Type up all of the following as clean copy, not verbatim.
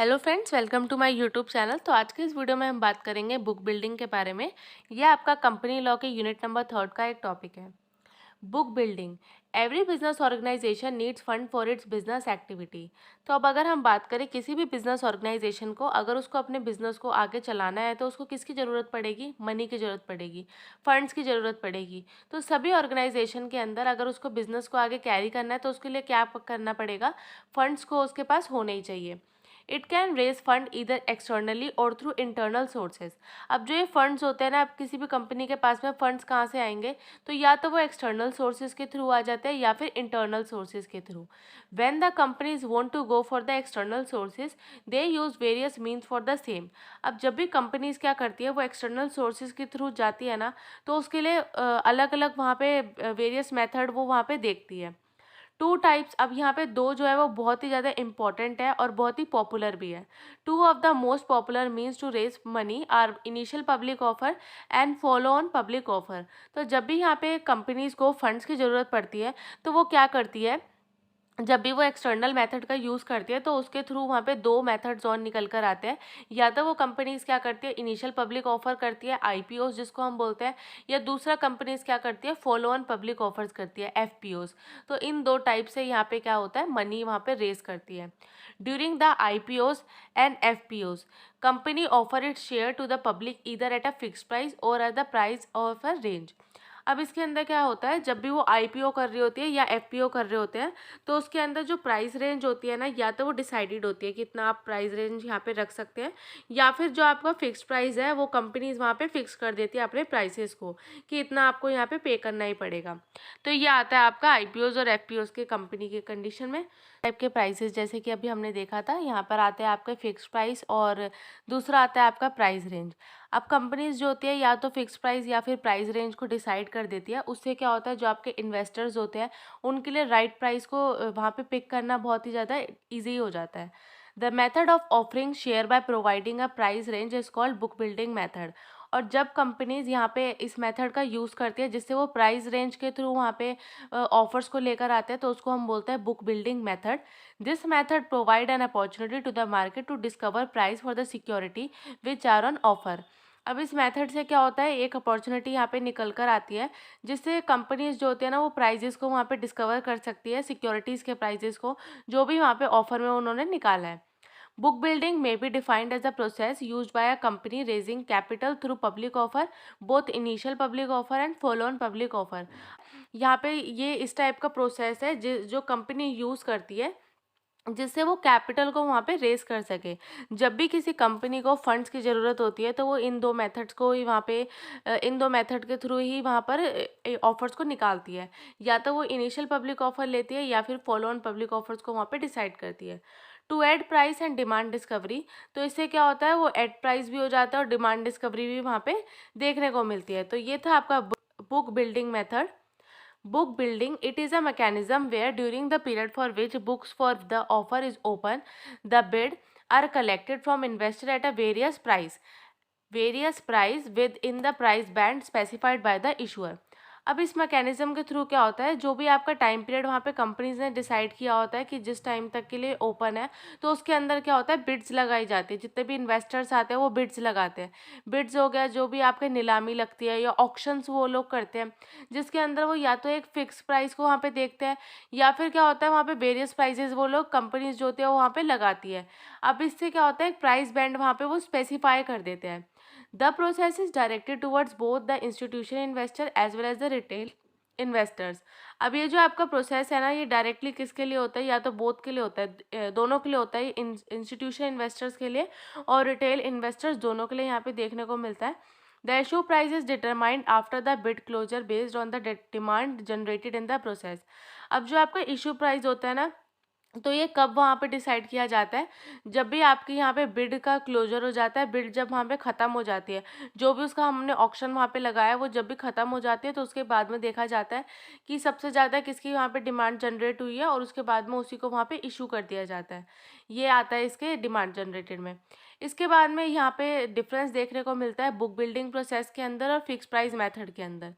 Hello friends, welcome to my YouTube channel. तो आज के इस वीडियो में हम बात करेंगे बुक बिल्डिंग के बारे में। यह आपका कंपनी लॉ के यूनिट नंबर 3 का एक टॉपिक है। Book building. Every business organization needs fund for its business activity. तो अब अगर हम बात करें किसी भी बिजनेस ऑर्गेनाइजेशन को, अगर उसको अपने बिजनेस को आगे चलाना है तो उसको किसकी ज़रूरत पड़ेगी? मनी की ज़रूरत पड़ेगी, फंड्स की ज़रूरत पड़ेगी। तो सभी ऑर्गेनाइजेशन के अंदर अगर उसको बिजनेस को आगे कैरी करना है तो उसके लिए क्या करना पड़ेगा? फंड्स को उसके पास होने ही चाहिए। इट कैन रेज फंड इधर एक्सटर्नली और थ्रू इंटरनल सोर्सेज। अब जो ये फंड्स होते हैं ना, अब किसी भी कंपनी के पास में फंड्स कहाँ से आएंगे? तो या तो वो एक्सटर्नल सोर्सेज के थ्रू आ जाते हैं या फिर इंटरनल सोर्सेज के through. When the companies want to go for the external sources, they use various means for the same. अब जब भी कंपनीज क्या करती है, वो एक्सटर्नल सोर्सेज के थ्रू जाती है ना, तो उसके लिए अलग अलग वहाँ पे वेरियस मेथड वो वहाँ पे देखती है। Two types. अब यहाँ पे दो जो है वो बहुत ही ज़्यादा इंपॉर्टेंट है और बहुत ही पॉपुलर भी है। Two of the most popular means to raise money are initial public offer and follow on public offer. तो जब भी यहाँ पे कंपनीज को फंड्स की ज़रूरत पड़ती है तो वो क्या करती है? जब भी वो एक्सटर्नल मेथड का यूज़ करती है तो उसके थ्रू वहाँ पे दो मेथड्स और निकल कर आते हैं। या तो वो कंपनीज क्या करती है, इनिशियल पब्लिक ऑफर करती है, आईपीओज जिसको हम बोलते हैं, या दूसरा कंपनीज क्या करती है, फॉलो ऑन पब्लिक ऑफर्स करती है, एफपीओज। तो इन दो टाइप से यहाँ पे क्या होता है, मनी वहाँ पे रेज करती है। During the IPOs and FPOs, company offer it share to the public either at a fix price और at the price of a range. अब इसके अंदर क्या होता है, जब भी वो आईपीओ कर रही होती है या एफपीओ कर रहे होते हैं तो उसके अंदर जो प्राइस रेंज होती है ना, या तो वो डिसाइडेड होती है कि इतना आप प्राइस रेंज यहाँ पे रख सकते हैं, या फिर जो आपका फिक्स प्राइस है वो कंपनीज वहाँ पे फिक्स कर देती है अपने प्राइसेस को कि इतना आपको यहाँ पे करना ही पड़ेगा। तो ये आता है आपका आईपीओज और एफपीओज के कंपनी के कंडीशन में। टाइप के प्राइसेस जैसे कि अभी हमने देखा था, यहाँ पर आते हैं आपके फिक्स प्राइस और दूसरा आता है आपका प्राइस रेंज। अब कंपनीज जो होती है या तो फिक्स प्राइस या फिर प्राइस रेंज को डिसाइड कर देती है। उससे क्या होता है, जो आपके इन्वेस्टर्स होते हैं उनके लिए राइट प्राइस को वहाँ पे पिक करना बहुत ही ज़्यादा ईजी हो जाता है। The method of offering share by providing a price range is called book building method. और जब कंपनीज यहाँ पे इस मेथड का यूज़ करती है जिससे वो प्राइस रेंज के थ्रू वहाँ पे ऑफर्स को लेकर आते हैं, तो उसको हम बोलते हैं book building method. This method provide an opportunity to the market to discover price for the security which are on offer. अब इस मेथड से क्या होता है, एक अपॉर्चुनिटी यहाँ पे निकल कर आती है जिससे कंपनीज जो होती है ना वो प्राइजेस को वहाँ पे डिस्कवर कर सकती है, सिक्योरिटीज़ के प्राइजेस को जो भी वहाँ पे ऑफर में उन्होंने निकाला है। Book building may be defined as a process used by a company raising capital through public offer, both initial public offer and follow on public offer. यहाँ पे ये इस टाइप का प्रोसेस है जो कंपनी यूज़ करती है जिससे वो कैपिटल को वहाँ पे रेस कर सके। जब भी किसी कंपनी को फंड्स की ज़रूरत होती है तो वो इन दो मेथड्स को ही वहाँ पे इन दो मेथड के थ्रू ही वहाँ पर ऑफर्स को निकालती है। या तो वो इनिशियल पब्लिक ऑफर लेती है या फिर फॉलो ऑन पब्लिक ऑफर्स को वहाँ पे डिसाइड करती है। To aid price and demand discovery, तो इससे क्या होता है, वो ऐड प्राइस भी हो जाता है और डिमांड डिस्कवरी भी वहाँ पे देखने को मिलती है। तो ये था आपका book building method. Book building, it is a mechanism where during the period for which books for the offer is open, the bid are collected from investor at a various price within the price band specified by the issuer. अब इस mechanism के through क्या होता है, जो भी आपका time period वहाँ पे कंपनीज ने डिसाइड किया होता है कि जिस टाइम तक के लिए ओपन है, तो उसके अंदर क्या होता है, बिड्स लगाई जाती है। जितने भी इन्वेस्टर्स आते हैं वो बिड्स लगाते हैं। बिड्स हो गया, जो भी आपके नीलामी लगती है या ऑक्शंस वो लोग करते हैं, जिसके अंदर वो या तो एक फिक्स प्राइस को वहाँ पे देखते हैं या फिर क्या होता है वहाँ पे वेरियस प्राइजेस वो लोग कंपनीज जो होती है वो वहाँ पे लगाती है। अब इससे क्या होता है, एक प्राइस बैंड वहाँ पे वो स्पेसिफाई कर देते हैं। The process is directed towards both the institutional investor as well as the retail investors. अब ये जो आपका प्रोसेस है ना, ये डायरेक्टली किसके लिए होता है, या तो बोथ के लिए होता है, दोनों के लिए होता है, इंस्टीट्यूशन इन्वेस्टर्स के लिए और रिटेल इन्वेस्टर्स दोनों के लिए यहाँ पे देखने को मिलता है। The issue price is determined after the bid closure based on the demand generated in the process. अब जो आपका इशू प्राइस होता है ना, तो ये कब वहाँ पे डिसाइड किया जाता है, जब भी आपके यहाँ पे बिड का क्लोजर हो जाता है, बिड जब वहाँ पे ख़त्म हो जाती है, जो भी उसका हमने ऑक्शन वहाँ पे लगाया वो जब भी ख़त्म हो जाती है, तो उसके बाद में देखा जाता है कि सबसे ज़्यादा किसकी वहाँ पे डिमांड जनरेट हुई है और उसके बाद में उसी को वहाँ पे इशू कर दिया जाता है। ये आता है इसके डिमांड जनरेटेड में। इसके बाद में यहाँ पे डिफरेंस देखने को मिलता है बुक बिल्डिंग प्रोसेस के अंदर और फिक्स प्राइस मैथड के अंदर।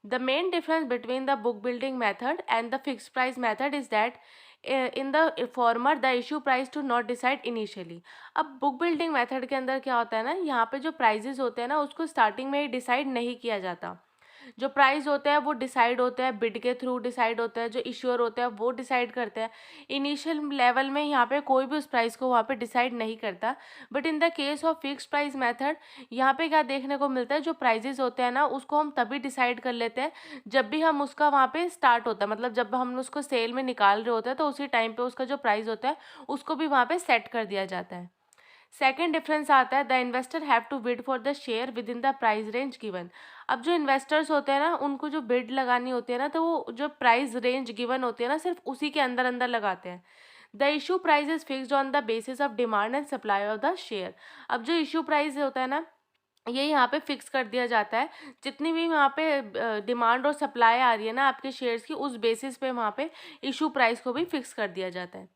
The main difference between the book building method and the fixed price method is that in the former the issue price to not decide initially. अब book building method के अंदर क्या होता है ना, यहाँ पे जो प्राइजेस होते हैं ना उसको स्टार्टिंग में ही डिसाइड नहीं किया जाता। जो प्राइस होते हैं वो डिसाइड होते हैं बिड के थ्रू डिसाइड होते हैं, जो इश्योर होते हैं वो डिसाइड करते हैं। इनिशियल लेवल में यहाँ पे कोई भी उस प्राइस को वहाँ पे डिसाइड नहीं करता। But in the case of fix price method यहाँ पे क्या देखने को मिलता है, जो प्राइजेस होते हैं ना उसको हम तभी डिसाइड कर लेते हैं जब भी हम उसका वहाँ पे स्टार्ट होता है, मतलब जब हम उसको सेल में निकाल रहे होते हैं तो उसी टाइम पे उसका जो प्राइस होता है उसको भी वहाँ पे सेट कर दिया जाता है। सेकेंड डिफरेंस आता है the investor have to bid for the share within the price range given. अब जो इन्वेस्टर्स होते हैं ना उनको जो बिड लगानी होती है ना, तो वो जो प्राइस रेंज गिवन होती है ना सिर्फ उसी के अंदर अंदर लगाते हैं। The issue price is fixed on the basis of demand and supply of the share. अब जो इशू प्राइस होता है ना ये यहाँ पे फिक्स कर दिया जाता है, जितनी भी वहाँ पे डिमांड और सप्लाई आ रही है ना आपके शेयर्स की, उस बेसिस पे वहाँ पे इशू प्राइस को भी फिक्स कर दिया जाता है।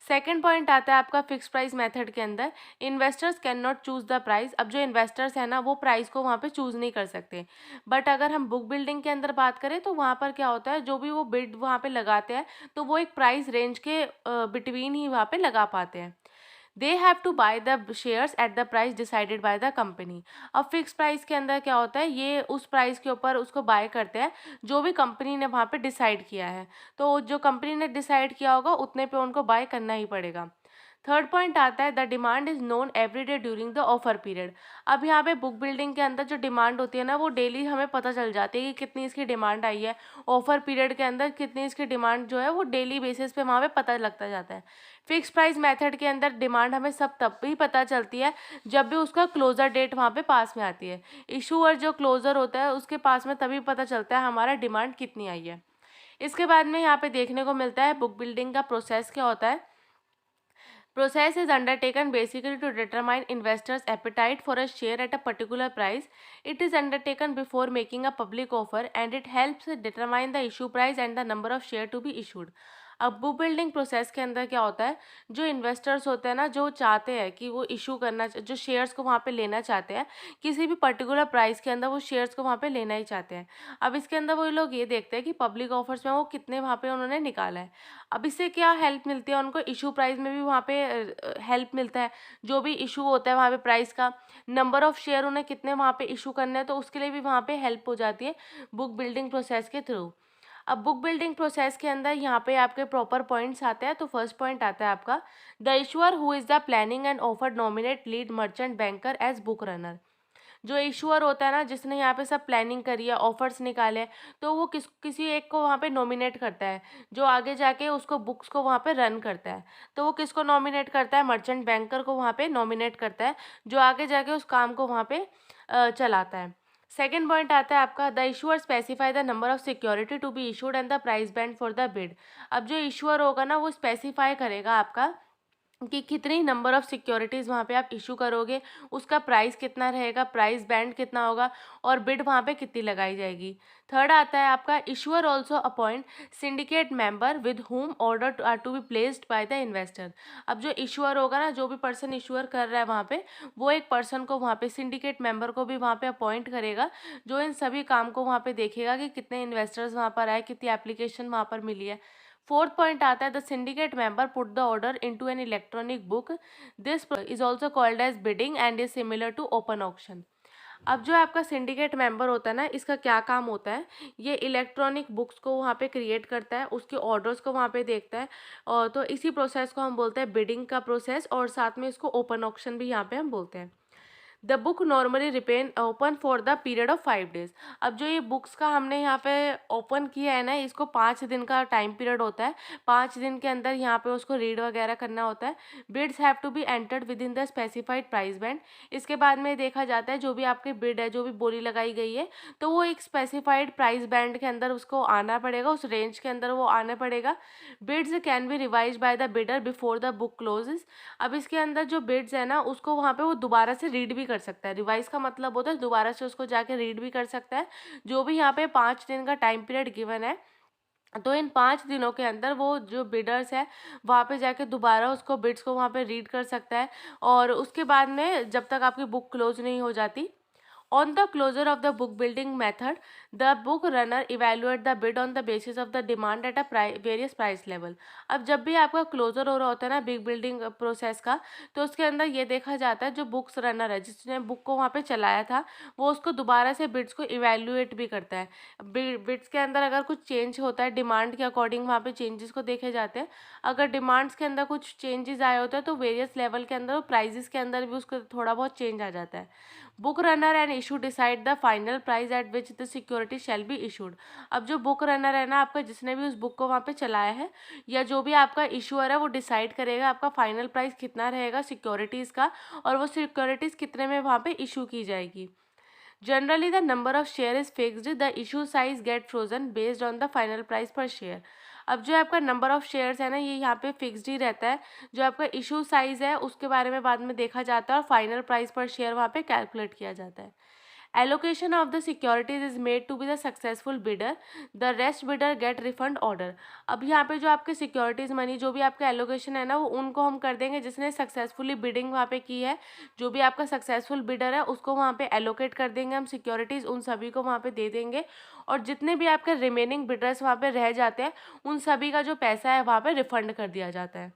सेकंड पॉइंट आता है आपका फिक्स प्राइस मेथड के अंदर, investors can not choose the price. अब जो इन्वेस्टर्स है ना वो प्राइस को वहाँ पे चूज नहीं कर सकते। बट अगर हम बुक बिल्डिंग के अंदर बात करें तो वहाँ पर क्या होता है, जो भी वो बिड वहाँ पे लगाते हैं तो वो एक प्राइस रेंज के बिटवीन ही वहाँ पे लगा पाते हैं। They have to buy the shares at the price decided by the company. अब फिक्स प्राइस के अंदर क्या होता है, ये उस प्राइस के ऊपर उसको बाय करते हैं जो भी कंपनी ने वहाँ पे डिसाइड किया है। तो जो कंपनी ने डिसाइड किया होगा उतने पे उनको बाय करना ही पड़ेगा। थर्ड पॉइंट आता है the demand is known every day during the offer period. अब यहाँ पे बुक बिल्डिंग के अंदर जो डिमांड होती है ना वो डेली हमें पता चल जाती है कि कितनी इसकी डिमांड आई है। ऑफर पीरियड के अंदर कितनी इसकी डिमांड जो है वो डेली बेसिस पे वहाँ पे पता लगता जाता है। फिक्स प्राइस मेथड के अंदर डिमांड हमें सब तब भी पता चलती है जब भी उसका क्लोजर डेट वहाँ पे पास में आती है। इशूअर जो क्लोजर होता है उसके पास में तभी पता चलता है हमारा डिमांड कितनी आई है। इसके बाद में यहाँ पे देखने को मिलता है बुक बिल्डिंग का प्रोसेस क्या होता है। Process is undertaken basically to determine investors' appetite for a share at a particular price. It is undertaken before making a public offer and it helps determine the issue price and the number of share to be issued. अब book building process के अंदर क्या होता है, जो investors होते हैं ना जो चाहते हैं कि वो इशू करना, जो शेयर्स को वहाँ पे लेना चाहते हैं किसी भी पर्टिकुलर प्राइस के अंदर, वो शेयर्स को वहाँ पे लेना ही चाहते हैं। अब इसके अंदर वो लोग ये देखते हैं कि पब्लिक ऑफर्स में वो कितने वहाँ पे उन्होंने निकाला है। अब इससे क्या हेल्प मिलती है उनको, इशू प्राइस में भी वहाँ पे हेल्प मिलता है। जो भी इशू होता है वहाँ पे प्राइस का, नंबर ऑफ शेयर उन्हें कितने वहाँ पे इशू करने हैं तो उसके लिए भी वहाँ पे हेल्प हो जाती है बुक बिल्डिंग प्रोसेस के थ्रू। अब बुक बिल्डिंग प्रोसेस के अंदर यहाँ पे आपके प्रॉपर पॉइंट्स आते हैं। तो फर्स्ट पॉइंट आता है आपका the issuer who is the planning and offer nominate lead merchant banker as book runner. जो इशूअर होता है ना जिसने यहाँ पे सब प्लानिंग करी है, ऑफर्स निकाले, तो वो किसी एक को वहाँ पे नॉमिनेट करता है जो आगे जाके उसको बुक्स को वहाँ पे रन करता है। तो वो किसको नॉमिनेट करता है, मर्चेंट बैंकर को वहाँ पे नॉमिनेट करता है जो आगे जाके उस काम को वहाँ पे चलाता है। सेकेंड पॉइंट आता है आपका the issuer specify the number of security to be issued and the price band for the bid. अब जो इशूअर होगा ना वो स्पेसिफाई करेगा आपका कि कितनी नंबर ऑफ सिक्योरिटीज़ वहाँ पे आप इशू करोगे, उसका प्राइस कितना रहेगा, प्राइस बैंड कितना होगा और बिड वहाँ पे कितनी लगाई जाएगी। थर्ड आता है आपका issuer also appoint syndicate member with whom order are to be placed by the investor. अब जो इशूअर होगा ना, जो भी पर्सन इशूअर कर रहा है वहाँ पे, वो एक पर्सन को वहाँ पे सिंडिकेट मेंबर को भी वहाँ पे अपॉइंट करेगा जो इन सभी काम को वहाँ पे देखेगा कि कितने इन्वेस्टर्स वहाँ पर आए, कितनी एप्लीकेशन वहाँ पर मिली है। फोर्थ पॉइंट आता है the syndicate member put the order into an electronic book. This is also called as bidding and is similar to open auction. अब जो आपका सिंडिकेट मेंबर होता है ना, इसका क्या काम होता है, ये इलेक्ट्रॉनिक बुक्स को वहाँ पे क्रिएट करता है, उसके ऑर्डर्स को वहाँ पे देखता है, और तो इसी प्रोसेस को हम बोलते हैं बिडिंग का प्रोसेस, और साथ में इसको ओपन ऑक्शन भी यहाँ पे हम बोलते हैं। The book normally ripen open for the period of 5 days। अब जो ये बुक्स का हमने यहाँ पे ओपन किया है ना, इसको 5 दिन का टाइम पीरियड होता है। 5 दिन के अंदर यहाँ पे उसको रीड वगैरह करना होता है। Bids have to be entered within the specified price band. इसके बाद में देखा जाता है जो भी आपकी बिड है, जो भी बोली लगाई गई है, तो वो एक स्पेसिफाइड प्राइस बैंड के अंदर उसको आना पड़ेगा, उस रेंज के अंदर वो आना पड़ेगा। Bids can be revise by the bidder before the book closes. अब इसके अंदर जो बिड्स है ना उसको वहाँ पे वो दोबारा से रीड भी कर सकता है। रिवाइज का मतलब होता है दोबारा से उसको जाके रीड भी कर सकता है। जो भी यहाँ पे 5 दिन का टाइम पीरियड गिवन है, तो इन 5 दिनों के अंदर वो जो बिडर्स है वहाँ पे जाके दोबारा उसको बिड्स को वहाँ पे रीड कर सकता है। और उसके बाद में जब तक आपकी बुक क्लोज नहीं हो जाती, On the closure of the book building method, the book runner evaluate the bid on the basis of the demand at a various price level. अब जब भी आपका क्लोजर हो रहा होता है ना बिग बिल्डिंग प्रोसेस का, तो उसके अंदर ये देखा जाता है जो बुक्स रनर है जिसने बुक को वहाँ पे चलाया था, वो उसको दोबारा से बिड्स को इवेल्युएट भी करता है। बिड्स के अंदर अगर कुछ चेंज होता है डिमांड के अकॉर्डिंग, वहाँ पे चेंजेस को देखे जाते हैं। अगर डिमांड्स के अंदर कुछ चेंजेस आए होते हैं तो वेरियस लेवल के अंदर प्राइजेस के अंदर भी उसको थोड़ा बहुत चेंज आ जाता है। Book runner and issue decide the final price at which the security shall be issued. अब जो बुक रनर है ना आपका, जिसने भी उस बुक को वहाँ पे चलाया है, या जो भी आपका इशूअर है, वो डिसाइड करेगा आपका फाइनल प्राइस कितना रहेगा सिक्योरिटीज़ का, और वो सिक्योरिटीज़ कितने में वहाँ पे इशू की जाएगी। Generally, the number of share is fixed. The issue size get frozen based on the final price per share. अब जो आपका नंबर ऑफ शेयर्स है ना, ये यहाँ पे फिक्स्ड ही रहता है। जो आपका इशू साइज है उसके बारे में बाद में देखा जाता है और फाइनल प्राइस पर शेयर वहाँ पे कैलकुलेट किया जाता है। Allocation of the securities is made to be the successful bidder. The rest bidder get refund order. अब यहाँ पे जो आपके सिक्योरिटीज़ मनी जो भी आपका एलोकेशन है ना, वो उनको हम कर देंगे जिसने सक्सेसफुली बिडिंग वहाँ पे की है। जो भी आपका सक्सेसफुल बिडर है उसको वहाँ पे एलोकेट कर देंगे हम सिक्योरिटीज़, उन सभी को वहाँ पे दे देंगे। और जितने भी आपके रिमेनिंग बिडर्स वहाँ पे रह जाते हैं, उन सभी का जो पैसा है वहाँ पे रिफंड कर दिया जाता है।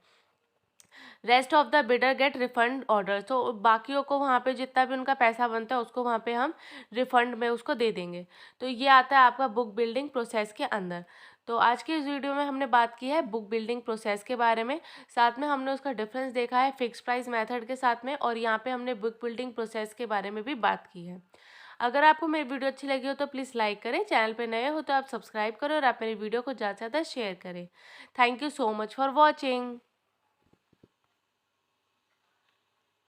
Rest of the bidder get refund order. तो बाकियों को वहाँ पे जितना भी उनका पैसा बनता है उसको वहाँ पे हम रिफंड में उसको दे देंगे। तो ये आता है आपका बुक बिल्डिंग प्रोसेस के अंदर। तो आज की इस वीडियो में हमने बात की है बुक बिल्डिंग प्रोसेस के बारे में, साथ में हमने उसका डिफरेंस देखा है फिक्स प्राइस मेथड के साथ में, और यहाँ पे हमने बुक बिल्डिंग प्रोसेस के बारे में भी बात की है। अगर आपको मेरी वीडियो अच्छी लगी हो तो प्लीज़ लाइक करें, चैनल पे नए हो तो आप सब्सक्राइब करें और आप मेरी वीडियो को ज़्यादा से ज़्यादा शेयर करें। Thank you so much for watching.